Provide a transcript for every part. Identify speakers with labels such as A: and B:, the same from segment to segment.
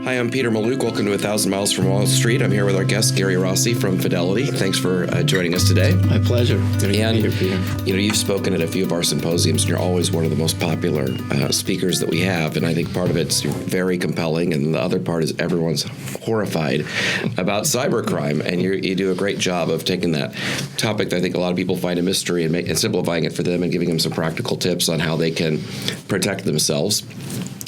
A: Hi, I'm Peter Mallouk. Welcome to 1,000 Miles from Wall Street. I'm here with our guest, Gary Rossi from Fidelity. Thanks for joining us today.
B: My pleasure. Good to be here, Peter.
A: You've spoken at a few of our symposiums, and you're always one of the most popular speakers that we have. And I think part of it's very compelling, and the other part is everyone's horrified about cybercrime. And you do a great job of taking that topic that I think a lot of people find a mystery and simplifying it for them and giving them some practical tips on how they can protect themselves.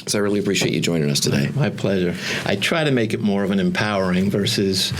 A: So I really appreciate you joining us today.
B: My pleasure. I try to make it more of an empowering versus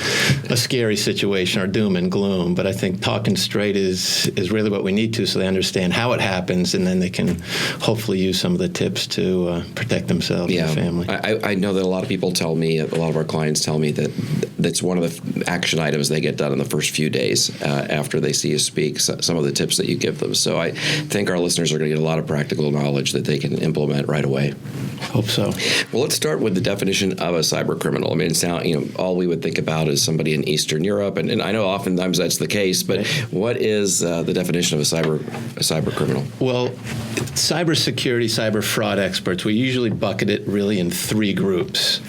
B: a scary situation or doom and gloom, but I think talking straight is really what we need to, so they understand how it happens, and then they can hopefully use some of the tips to protect themselves and their family.
A: I know that a lot of people tell me, a lot of our clients tell me that that's one of the action items they get done in the first few days after they see you speak, some of the tips that you give them. So I think our listeners are going to get a lot of practical knowledge that they can implement right away.
B: Hope so.
A: Well, let's start with the definition of a cyber criminal. I mean, all we would think about is somebody in Eastern Europe, and I know oftentimes that's the case. But what is the definition of a cyber criminal?
B: Well, cybersecurity, cyber fraud experts, we usually bucket it really in three groups.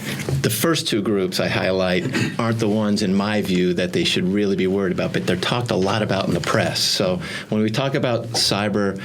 B: The first two groups I highlight aren't the ones, in my view, that they should really be worried about, but they're talked a lot about in the press. So when we talk about cyber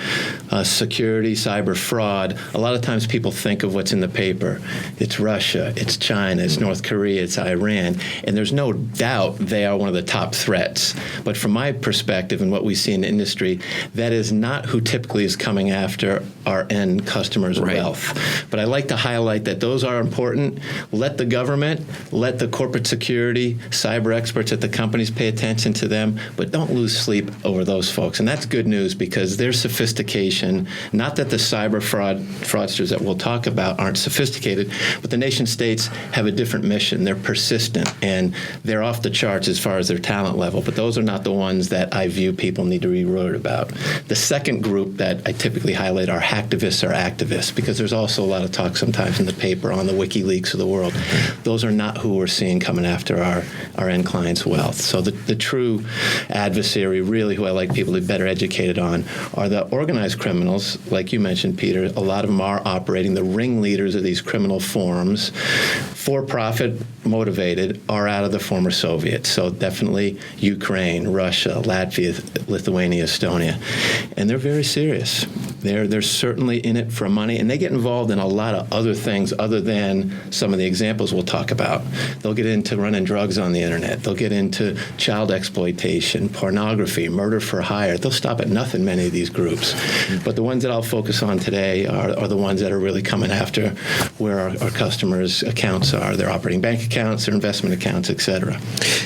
B: security, cyber fraud, a lot of times people think of what's in the paper. It's Russia, it's China, it's North Korea, it's Iran, and there's no doubt they are one of the top threats. But from my perspective and what we see in the industry, that is not who typically is coming after our end customers' wealth. But I like to highlight that those are important. Let the government, let the corporate security, cyber experts at the companies pay attention to them, but don't lose sleep over those folks. And that's good news, because their sophistication, not that the cyber fraudsters that we'll talk about aren't sophisticated, but the nation states have a different mission. They're persistent, and they're off the charts as far as their talent level, but those are not the ones that I view people need to be worried about. The second group that I typically highlight are hacktivists or activists, because there's also a lot of talk sometimes in the paper on the WikiLeaks of the world. Those are not who we're seeing coming after our end clients' wealth. So the true adversary, really, who I like people to be better educated on, are the organized criminals. Like you mentioned, Peter, a lot of them are operating. The ringleaders of these criminal forms, for-profit motivated, are out of the former Soviet. So definitely Ukraine, Russia, Latvia, Lithuania, Estonia. And they're very serious. They're certainly in it for money, and they get involved in a lot of other things other than some of the examples we'll talk about. They'll get into running drugs on the internet. They'll get into child exploitation, pornography, murder for hire. They'll stop at nothing, many of these groups. But the ones that I'll focus on today are the ones that are really coming after where our customers' accounts are, their operating bank accounts, their investment accounts, et cetera.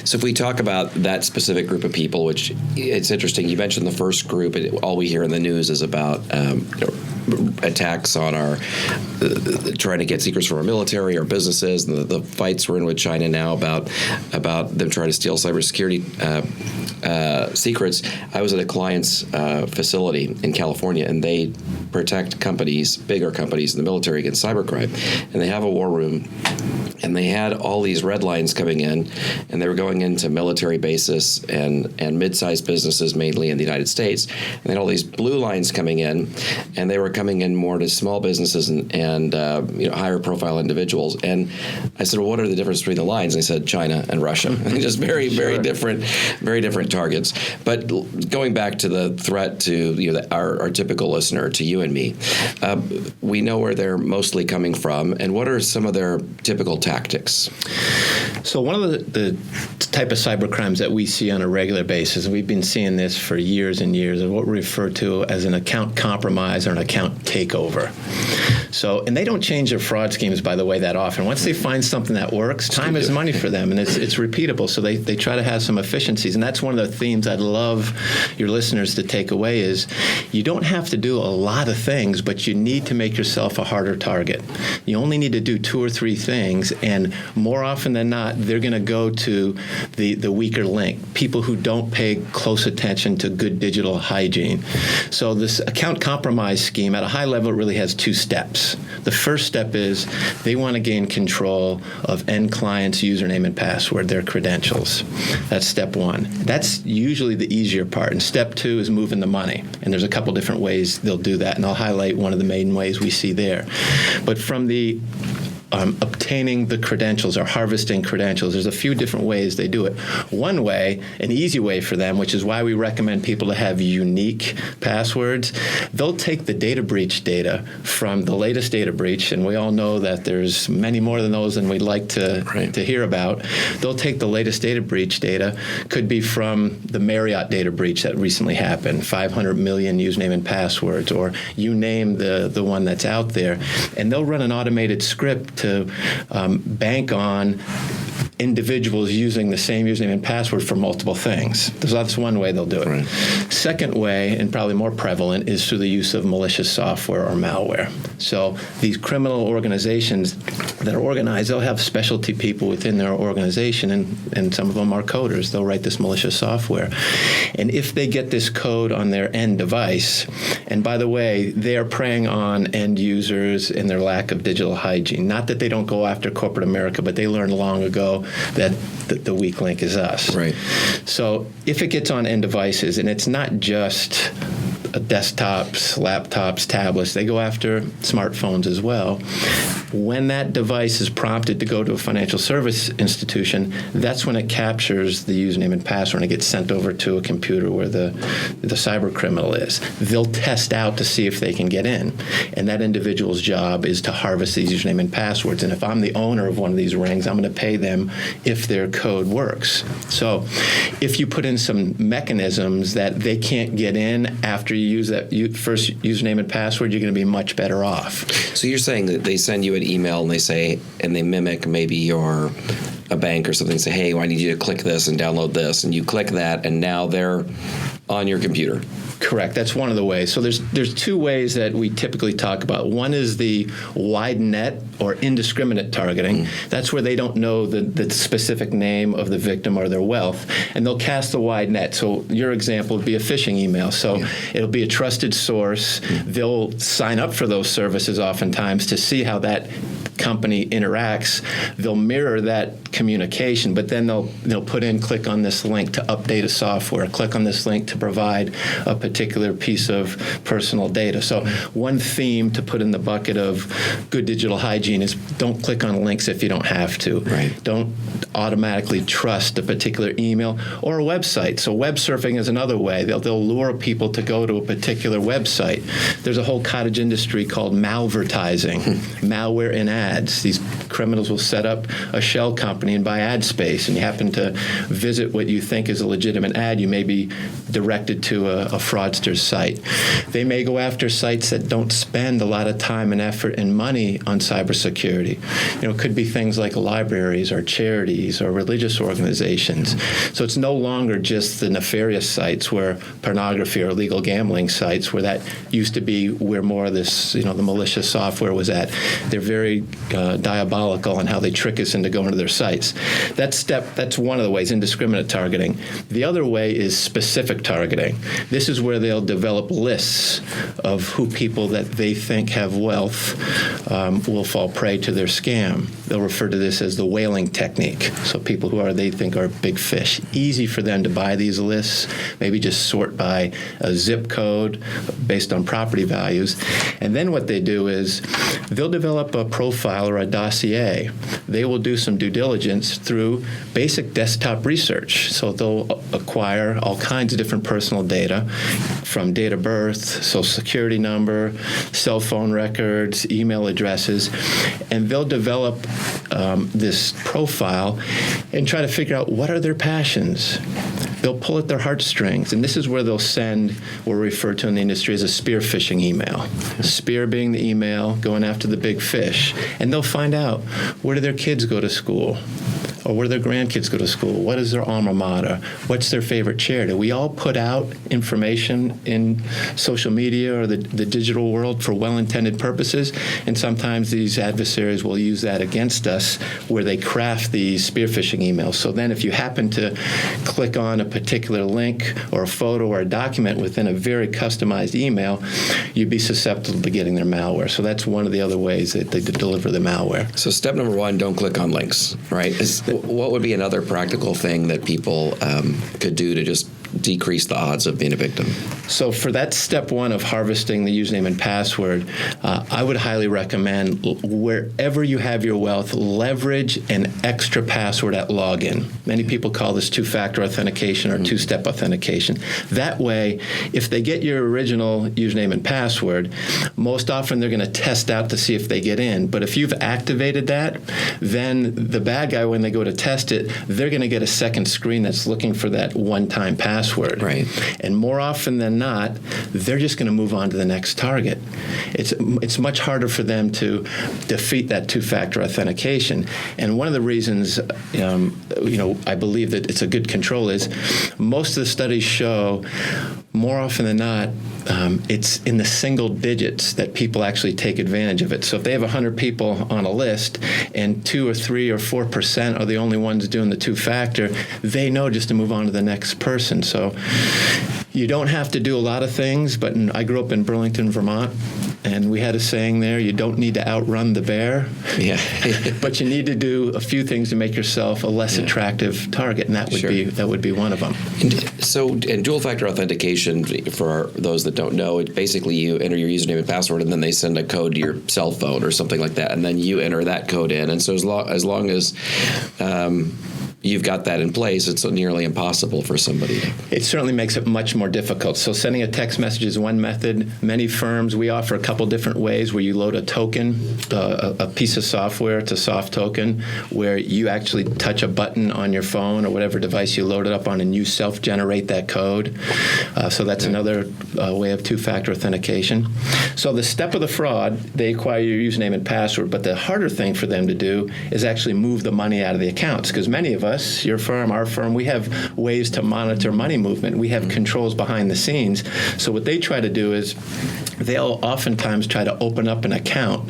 A: So if we talk about that specific group of people, which it's interesting, you mentioned the first group, all we hear in the news is about attacks on our trying to get secrets from our military or businesses, and the fights we're in with China now about them trying to steal cybersecurity secrets. I was at a client's facility in California, and they protect companies, bigger companies in the military, against cybercrime, and they have a war room. And they had all these red lines coming in, and they were going into military bases and mid-sized businesses, mainly in the United States. And they had all these blue lines coming in, and they were coming in more to small businesses and higher-profile individuals. And I said, well, what are the difference between the lines? And they said China and Russia. Just very different targets. But going back to the threat to our typical listener, to you and me, we know where they're mostly coming from, and what are some of their typical tactics?
B: So one of the type of cyber crimes that we see on a regular basis, and we've been seeing this for years and years, is what we refer to as an account compromise or an account takeover. So, and they don't change their fraud schemes, by the way, that often. Once they find something that works, time is money for them, and it's repeatable. So they try to have some efficiencies, and that's one of the themes I'd love your listeners to take away is you don't have to do a lot of things, but you need to make yourself a harder target. You only need to do 2 or 3 things, and more often than not, they're going to go to the weaker link, people who don't pay close attention to good digital hygiene. So this account compromise scheme at a high level really has 2 steps. The first step is they want to gain control of end client's username and password, their credentials. That's step 1. That's usually the easier part. And step 2 is moving the money. And there's a couple different ways they'll do that, and I'll highlight one of the main ways we see there. But from the obtaining the credentials or harvesting credentials. There's a few different ways they do it. One way, an easy way for them, which is why we recommend people to have unique passwords, they'll take the data breach data from the latest data breach, and we all know that there's many more than those than we'd like to hear about. They'll take the latest data breach data, could be from the Marriott data breach that recently happened, 500 million username and passwords, or you name the one that's out there, and they'll run an automated script to bank on individuals using the same username and password for multiple things. That's one way they'll do it. Right. Second way, and probably more prevalent, is through the use of malicious software or malware. So these criminal organizations that are organized, they'll have specialty people within their organization, and some of them are coders. They'll write this malicious software. And if they get this code on their end device, and by the way, they're preying on end users and their lack of digital hygiene. Not that they don't go after corporate America, but they learned long ago that the weak link is us.
A: Right.
B: So if it gets on end devices, and it's not just desktops, laptops, tablets, they go after smartphones as well. When that device is prompted to go to a financial service institution, that's when it captures the username and password and it gets sent over to a computer where the cyber criminal is. They'll test out to see if they can get in. And that individual's job is to harvest these username and passwords. And if I'm the owner of one of these rings, I'm going to pay them if their code works. So if you put in some mechanisms that they can't get in after you use that first username and password, you're going to be much better off.
A: So you're saying that they send you an email and they say, and they mimic maybe you're a bank or something, say, hey, I need you to click this and download this, and you click that, and now they're on your computer.
B: Correct. That's one of the ways. So there's two ways that we typically talk about. One is the wide net or indiscriminate targeting. That's where they don't know the specific name of the victim or their wealth, and they'll cast the wide net. So your example would be a phishing email. So it'll be a trusted source. They'll sign up for those services oftentimes to see how that company interacts. They'll mirror that communication, but then they'll put in, click on this link to update a software, click on this link to provide a particular piece of personal data. So one theme to put in the bucket of good digital hygiene is don't click on links if you don't have to.
A: Right.
B: Don't automatically trust a particular email or a website. So web surfing is another way. They'll lure people to go to a particular website. There's a whole cottage industry called malvertising, malware in ads. These criminals will set up a shell company and buy ad space, and you happen to visit what you think is a legitimate ad, you may be directed to a fraudster's site. They may go after sites that don't spend a lot of time and effort and money on cybersecurity. It could be things like libraries or charities or religious organizations. So it's no longer just the nefarious sites where pornography or illegal gambling sites, where that used to be where more of this, the malicious software was at. They're very diabolical in how they trick us into going to their sites. That's one of the ways, indiscriminate targeting. The other way is specific targeting. This is where they'll develop lists of who people that they think have wealth will fall prey to their scam. They'll refer to this as the whaling technique. So people they think are big fish. Easy for them to buy these lists, maybe just sort by a zip code based on property values. And then what they do is they'll develop a profile or a dossier. They will do some due diligence through basic desktop research. So they'll acquire all kinds of different personal data, from date of birth, social security number, cell phone records, email addresses, and they'll develop this profile and try to figure out what are their passions. They'll pull at their heartstrings, and this is where they'll send what we refer to in the industry as a spear phishing email. Spear being the email, going after the big fish. And they'll find out, where do their kids go to school? Or where do their grandkids go to school? What is their alma mater? What's their favorite charity? We all put out information in social media or the digital world for well-intended purposes, and sometimes these adversaries will use that against us where they craft these spear phishing emails. So then if you happen to click on a particular link or a photo or a document within a very customized email, you'd be susceptible to getting their malware. So that's one of the other ways that they deliver the malware.
A: So step number one, don't click on links, right? What would be another practical thing that people could do to just decrease the odds of being a victim?
B: So for that step one of harvesting the username and password, I would highly recommend wherever you have your wealth, leverage an extra password at login. Many people call this two-factor authentication or two-step authentication. That way, if they get your original username and password, most often they're going to test out to see if they get in. But if you've activated that, then the bad guy, when they go to test it, they're going to get a second screen that's looking for that one-time password.
A: Right.
B: And more often than not, they're just going to move on to the next target. It's much harder for them to defeat that two-factor authentication. And one of the reasons, I believe that it's a good control is most of the studies show more often than not, it's in the single digits that people actually take advantage of it. So if they have 100 people on a list and 2 or 3 or 4% are the only ones doing the two-factor, they know just to move on to the next person. So you don't have to do a lot of things, but I grew up in Burlington, Vermont, and we had a saying there, you don't need to outrun the bear, but you need to do a few things to make yourself a less attractive target, and that would be one of them.
A: And dual-factor authentication, for those that don't know, it basically you enter your username and password, and then they send a code to your cell phone or something like that, and then you enter that code in. And so as long as you've got that in place, it's nearly impossible for somebody to.
B: It certainly makes it much more difficult. So sending a text message is one method. Many firms, we offer a couple different ways where you load a token, a piece of software. It's a soft token where you actually touch a button on your phone or whatever device you load it up on, and you self-generate that code. So that's another way of two-factor authentication. So the step of the fraud, they acquire your username and password, but the harder thing for them to do is actually move the money out of the accounts, because many of us, your firm, our firm, we have ways to monitor money movement. We have controls behind the scenes. So what they try to do is they'll oftentimes try to open up an account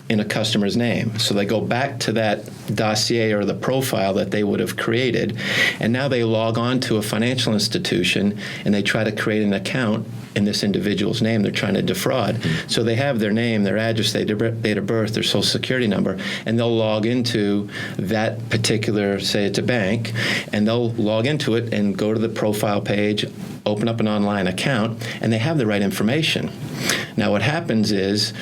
B: in a customer's name. So they go back to that dossier or the profile that they would have created, and now they log on to a financial institution and they try to create an account in this individual's name. They're trying to defraud. So they have their name, their address, their date of birth, their social security number, and they'll log into that particular, say it's a bank, and they'll log into it and go to the profile page, open up an online account, and they have the right information. Now what happens is,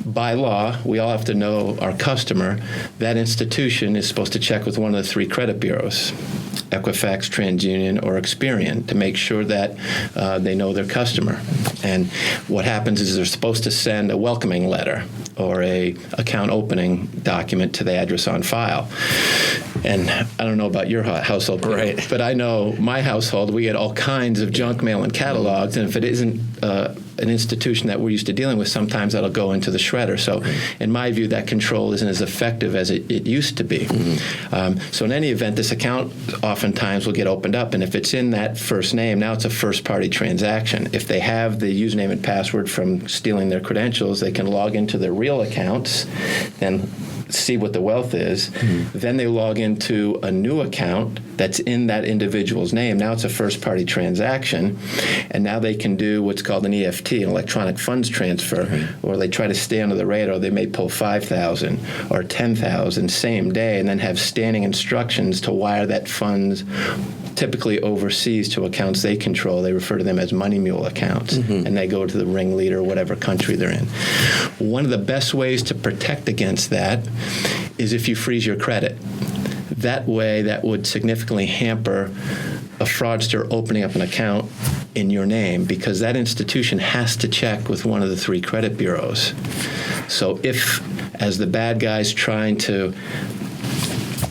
B: by law, we all have to know our customer. That institution is supposed to check with one of the 3 credit bureaus, Equifax, TransUnion, or Experian, to make sure that they know their customer. And what happens is they're supposed to send a welcoming letter or a account opening document to the address on file. And I don't know about your household,
A: right,
B: but I know my household, we get all kinds of junk mail and catalogs, and if it isn't an institution that we're used to dealing with, sometimes that'll go into the shredder. So in my view, that control isn't as effective as it used to be. So in any event, this account oftentimes will get opened up, and if it's in that first name, now it's a first-party transaction. If they have the username and password from stealing their credentials, they can log into their real accounts and see what the wealth is. Then they log into a new account that's in that individual's name. Now it's a first-party transaction, and now they can do what's called an EFT, an electronic funds transfer, or they try to stay under the radar. They may pull $5,000 or $10,000 same day, and then have standing instructions to wire that funds, typically overseas, to accounts they control. They refer to them as money mule accounts, and they go to the ringleader, whatever country they're in. One of the best ways to protect against that is if you freeze your credit. That way, that would significantly hamper a fraudster opening up an account in your name, because that institution has to check with one of the 3 credit bureaus. So if, as the bad guy's trying to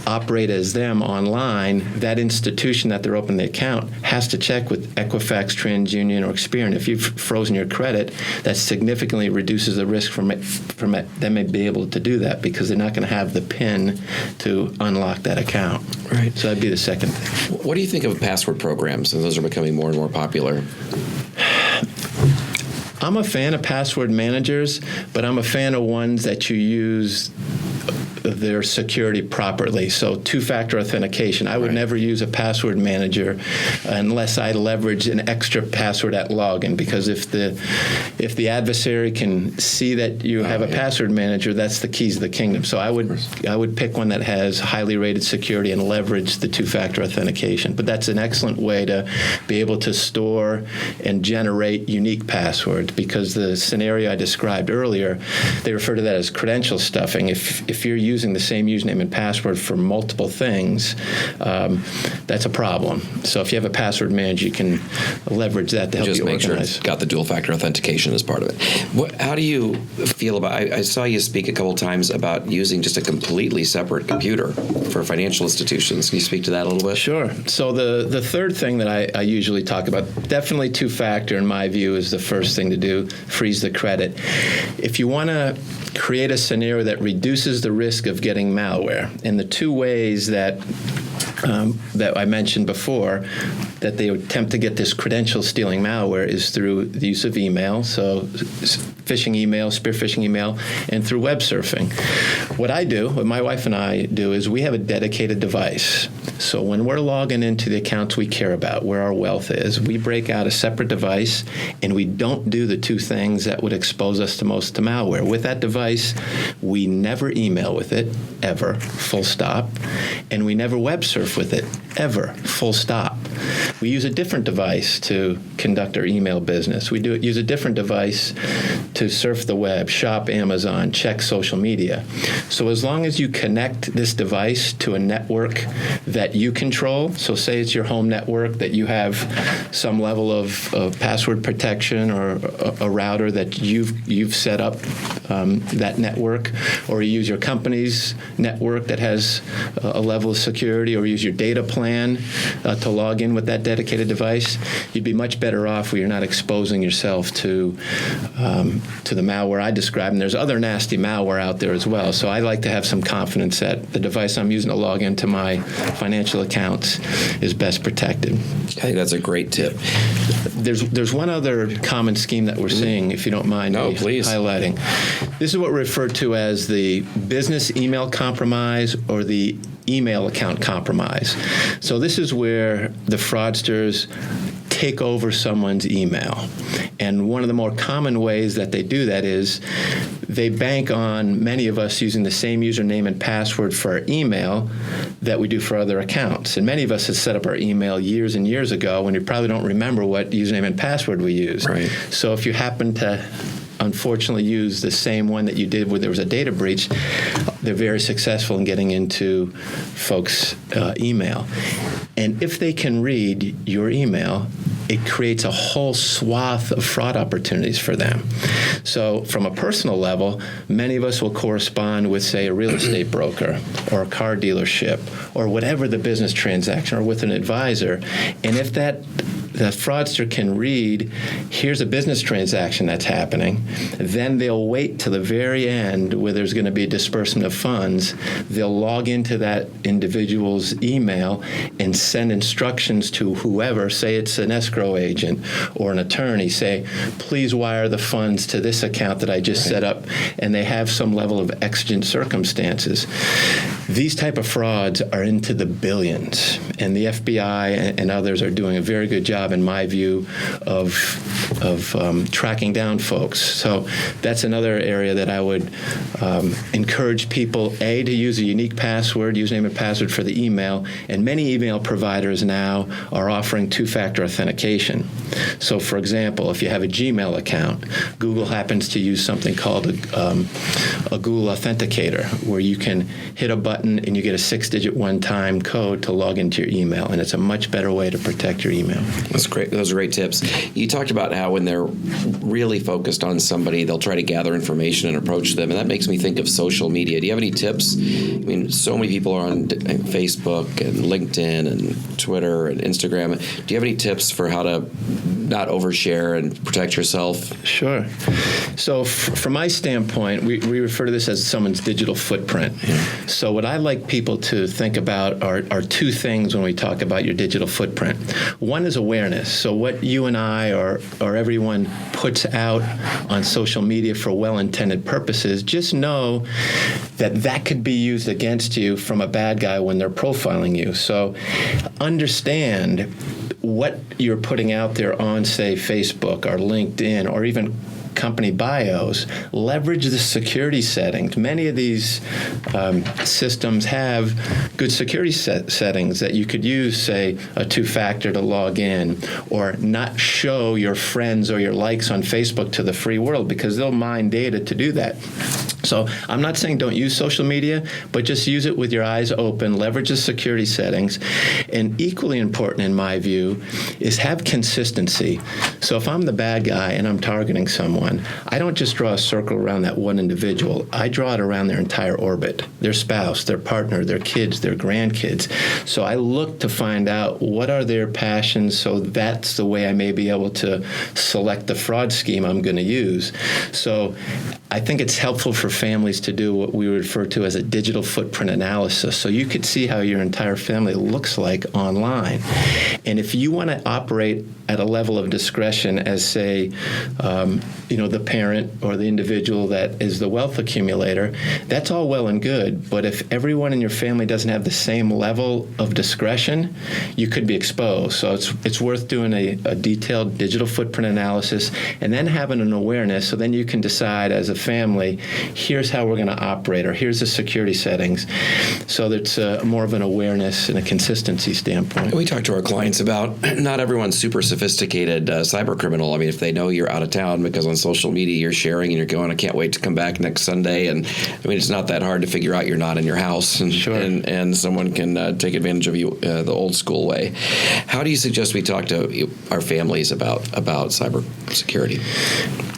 B: operate as them online, that institution that they're opening the account has to check with Equifax, TransUnion, or Experian. If you've frozen your credit, that significantly reduces the risk from them being able to do that, because they're not going to have the PIN to unlock that account.
A: Right.
B: So that'd be the second thing.
A: What do you think of password programs? And those are becoming more and more popular.
B: I'm a fan of password managers, but I'm a fan of ones that you use their security properly. So two-factor authentication. I would never use a password manager unless I leverage an extra password at login, because if the adversary can see that you have a password manager, that's the keys of the kingdom. So I would pick one that has highly rated security and leverage the two-factor authentication. But that's an excellent way to be able to store and generate unique passwords, because the scenario I described earlier, they refer to that as credential stuffing. If you're using the same username and password for multiple things, that's a problem. So if you have a password manager, you can leverage that to help
A: just
B: you
A: make
B: organize.
A: sure it's got the dual-factor authentication as part of it. How do you feel about? I saw you speak a couple times about using just a completely separate computer for financial institutions. Can you speak to that a little bit?
B: Sure. So the third thing that I usually talk about, definitely two-factor in my view, is the first thing to do. Freeze the credit. If you want to create a scenario that reduces the risk of getting malware, and the two ways that I mentioned before, that they would attempt to get this credential-stealing malware is through the use of email, so phishing email, spear phishing email, and through web surfing. What my wife and I do, is we have a dedicated device. So when we're logging into the accounts we care about, where our wealth is, we break out a separate device, and we don't do the two things that would expose us the most to malware. With that device, we never email with it, ever, full stop, and we never web surf with it, ever, full stop. We use a different device to conduct our email business. We use a different device to surf the web, shop Amazon, check social media. So as long as you connect this device to a network that you control, so say it's your home network, that you have some level of password protection, or a router that you've set up that network, or you use your company's network that has a level of security, or use your data plan to log in with that dedicated device, you'd be much better off where you're not exposing yourself to the malware I described. And there's other nasty malware out there as well. So I like to have some confidence that the device I'm using to log into my financial accounts is best protected.
A: I think that's a great tip.
B: There's one other common scheme that we're seeing, if you don't mind
A: please.
B: highlighting. This is what we refer to as the business email compromise, or the email account compromise. So this is where the fraudsters take over someone's email. And one of the more common ways that they do that is they bank on many of us using the same username and password for our email that we do for other accounts. And many of us have set up our email years and years ago when you probably don't remember what username and password we used.
A: Right.
B: So if you happen to unfortunately use the same one that you did where there was a data breach, they're very successful in getting into folks' email. And if they can read your email, it creates a whole swath of fraud opportunities for them. So from a personal level, many of us will correspond with, say, a real estate broker or a car dealership or whatever the business transaction, or with an advisor. And if the fraudster can read, here's a business transaction that's happening, then they'll wait till the very end where there's going to be a disbursement of funds. They'll log into that individual's email and send instructions to whoever, say it's an escrow agent or an attorney, say, please wire the funds to this account that I just set up, and they have some level of exigent circumstances. These type of frauds are into the billions, and the FBI and others are doing a very good job, in my view, of tracking down folks. So that's another area that I would encourage people, A, to use a unique password, username and password for the email, and many email providers now are offering two-factor authentication. So, for example, if you have a Gmail account, Google happens to use something called a Google Authenticator, where you can hit a button and you get a 6-digit one-time code to log into your email, and it's a much better way to protect your email.
A: That's great. Those are great tips. You talked about how when they're really focused on somebody, they'll try to gather information and approach them, and that makes me think of social media. Do you have any tips? I mean, so many people are on Facebook and LinkedIn and Twitter and Instagram. Do you have any tips for how to not overshare and protect yourself?
B: Sure. So from my standpoint, we refer to this as someone's digital footprint. So what I like people to think about are two things when we talk about your digital footprint. One is awareness. So what you and I or everyone puts out on social media for well-intended purposes, just know that could be used against you from a bad guy when they're profiling you. So understand what you're putting out there on, say, Facebook or LinkedIn or even company bios. Leverage the security settings. Many of these systems have good security settings that you could use, say, a two-factor to log in, or not show your friends or your likes on Facebook to the free world, because they'll mine data to do that. So I'm not saying don't use social media, but just use it with your eyes open, leverage the security settings. And equally important, in my view, is have consistency. So if I'm the bad guy and I'm targeting someone, I don't just draw a circle around that one individual. I draw it around their entire orbit, their spouse, their partner, their kids, their grandkids. So I look to find out what are their passions, so that's the way I may be able to select the fraud scheme I'm going to use. So I think it's helpful for families to do what we refer to as a digital footprint analysis, so you could see how your entire family looks like online. And if you want to operate at a level of discretion as, say, the parent or the individual that is the wealth accumulator, that's all well and good. But if everyone in your family doesn't have the same level of discretion, you could be exposed. So it's worth doing a detailed digital footprint analysis and then having an awareness, so then you can decide as a family, here's how we're going to operate, or here's the security settings. So that's more of an awareness and a consistency standpoint.
A: We talk to our clients about not everyone's super sophisticated cyber criminal. I mean, if they know you're out of town because on social media you're sharing and you're going, I can't wait to come back next Sunday. And I mean, it's not that hard to figure out you're not in your house, and
B: sure.
A: and someone can take advantage of you the old school way. How do you suggest we talk to our families about cyber security?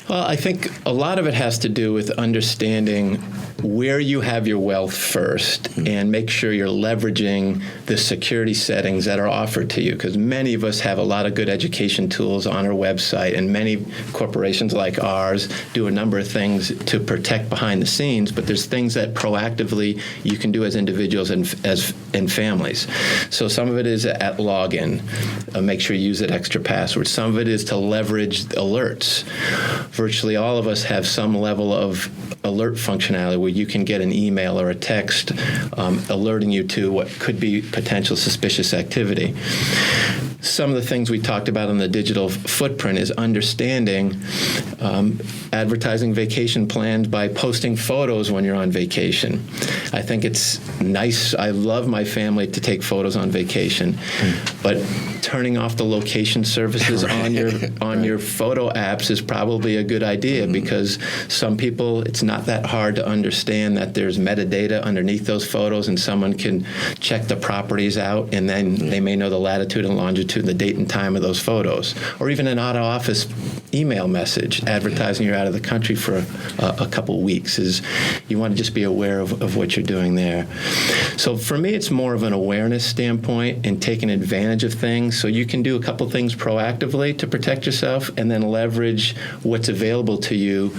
B: Well, I think a lot of it has to do with understanding where you have your wealth first, and make sure you're leveraging the security settings that are offered to you, because many of us have a lot of good education tools on our website, and many corporations like ours do a number of things to protect behind the scenes, but there's things that proactively you can do as individuals and as families. So some of it is at login. Make sure you use that extra password. Some of it is to leverage alerts. Virtually all of us have some level of alert functionality where you can get an email or a text alerting you to what could be potential suspicious activity. Some of the things we talked about on the digital footprint is understanding advertising vacation plans by posting photos when you're on vacation. I think it's nice. I love my family to take photos on vacation, but turning off the location services on your photo apps is probably a good idea, because some people, it's not that hard to understand that there's metadata underneath those photos, and someone can check the properties out, and then they may know the latitude and longitude, the date and time of those photos. Or even an out-of-office email message advertising you're out of the country for a couple weeks. Is you want to just be aware of what you're doing there. So for me, it's more of an awareness standpoint and taking advantage of things. So you can do a couple things proactively to protect yourself, and then leverage what's available to you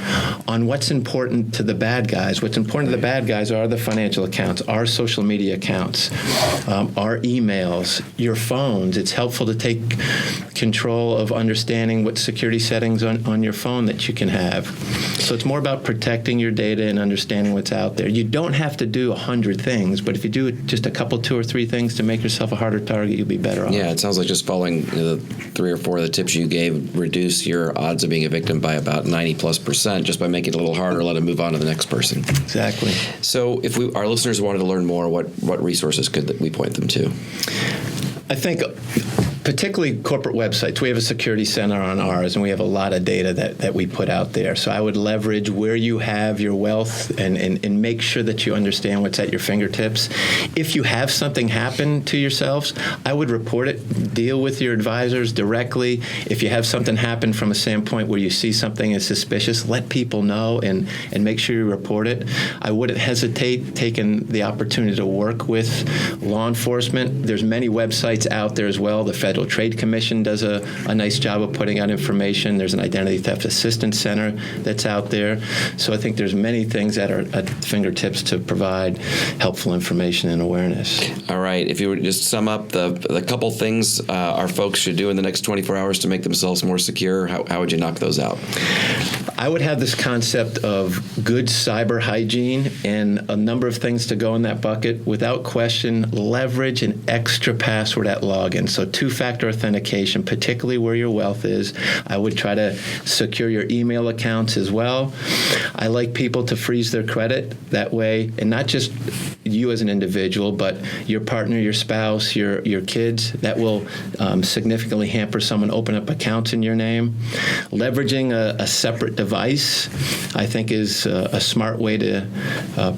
B: on what's important to the bad guys. What's important to the bad guys are the financial accounts, our social media accounts, our emails, your phones. It's helpful to take control of understanding what security settings on your phone that you can have. So it's more about protecting your data and understanding what's out there. You don't have to do 100 things, but if you do just a couple, 2 or 3 things to make yourself a harder target, you'll be better off.
A: Yeah, it sounds like just following the 3 or 4 of the tips you gave reduce your odds of being a victim by about 90+% just by making it a little harder, let them move on to the next person.
B: Exactly.
A: So if our listeners wanted to learn more, what resources could we point them to?
B: I think particularly corporate websites. We have a security center on ours, and we have a lot of data that we put out there. So I would leverage where you have your wealth and make sure that you understand what's at your fingertips. If you have something happen to yourselves, I would report it. Deal with your advisors directly. If you have something happen from a standpoint where you see something as suspicious, let people know and make sure you report it. I wouldn't hesitate taking the opportunity to work with law enforcement. There's many websites out there as well. The Federal Trade Commission does a nice job of putting out information. There's an Identity Theft Assistance Center that's out there. So I think there's many things that are at fingertips to provide helpful information and awareness.
A: All right. If you would just sum up the couple things our folks should do in the next 24 hours to make themselves more secure, how would you knock those out?
B: I would have this concept of good cyber hygiene and a number of things to go in that bucket. Without question, leverage an extra password at login. So two-factor authentication, particularly where your wealth is. I would try to secure your email accounts as well. I like people to freeze their credit that way, and not just you as an individual, but your partner, your spouse, your kids. That will significantly hamper someone open up accounts in your name. Leveraging a separate device, I think, is a smart way to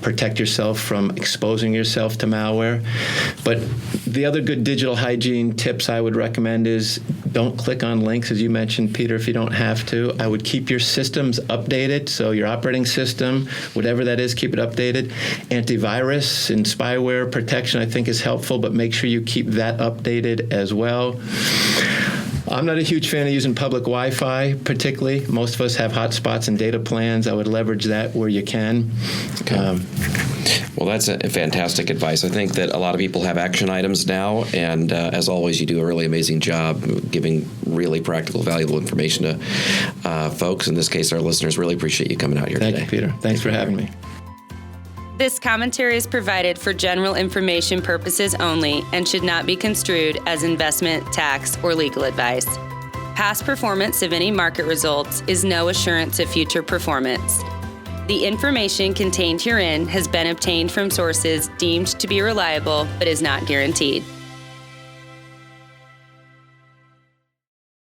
B: protect yourself from exposing yourself to malware. But the other good digital hygiene tips I would recommend is don't click on links, as you mentioned, Peter, if you don't have to. I would keep your systems updated, so your operating system, whatever that is, keep it updated. Antivirus and spyware protection, I think, is helpful, but make sure you keep that updated as well. I'm not a huge fan of using public Wi-Fi, particularly. Most of us have hotspots and data plans. I would leverage that where you can.
A: Okay. Well, that's a fantastic advice. I think that a lot of people have action items now, and as always, you do a really amazing job giving really practical, valuable information to folks. In this case, our listeners. Really appreciate you coming out here today.
B: Thank you, Peter. Thanks for having me.
C: This commentary is provided for general information purposes only and should not be construed as investment, tax, or legal advice. Past performance of any market results is no assurance of future performance. The information contained herein has been obtained from sources deemed to be reliable but is not guaranteed.